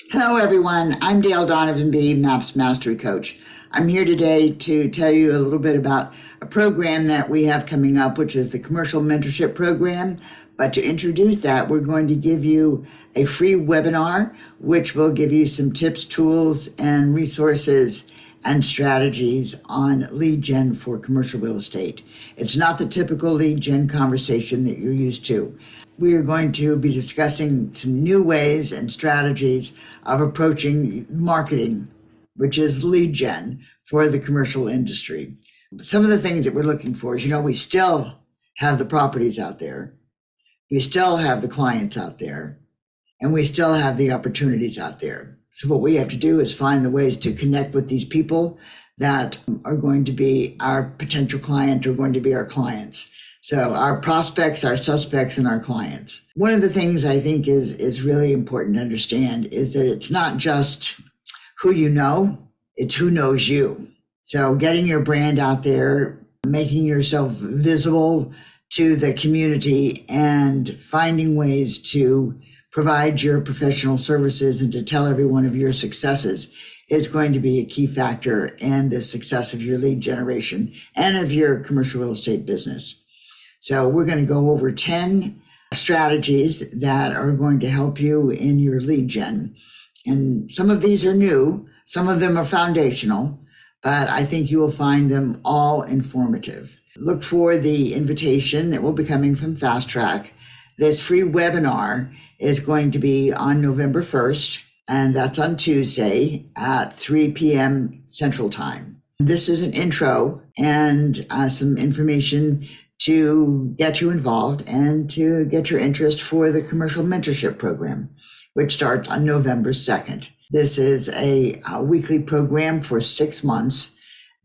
Hello, everyone. I'm Dale Donovan B., MAPS Mastery Coach. I'm here today to tell you a little bit about a program that we have coming up, which is the Commercial Mentorship Program. But to introduce that, we're going to give you a free webinar, which will give you some tips, tools, and resources and strategies on lead gen for commercial real estate. It's not the typical lead gen conversation that you're used to. We are going to be discussing some new ways and strategies of approaching marketing, which is lead gen for the commercial industry. Some of the things that we're looking for is, we still have the properties out there. We still have the clients out there, and we still have the opportunities out there. So what we have to do is find the ways to connect with these people that are going to be our potential client or going to be our clients. So our prospects, our suspects, and our clients. One of the things I think is really important to understand is that it's not just who you know, it's who knows you. So getting your brand out there, making yourself visible to the community, and finding ways to provide your professional services and to tell everyone of your successes is going to be a key factor in the success of your lead generation and of your commercial real estate business. So we're going to go over 10 strategies that are going to help you in your lead gen. And some of these are new, some of them are foundational, but I think you will find them all informative. Look for the invitation that will be coming from Fast Track. This free webinar is going to be on November 1st, and that's on Tuesday at 3 p.m. Central Time. This is an intro and some information to get you involved and to get your interest for the Commercial Mentorship Program, which starts on November 2nd. This is a weekly program for 6 months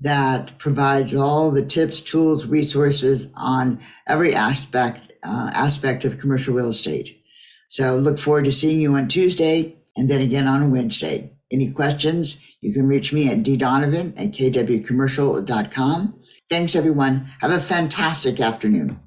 that provides all the tips, tools, resources on every aspect of commercial real estate. So look forward to seeing you on Tuesday and then again on Wednesday. Any questions, you can reach me at ddonovan@kwcommercial.com. Thanks, everyone. Have a fantastic afternoon.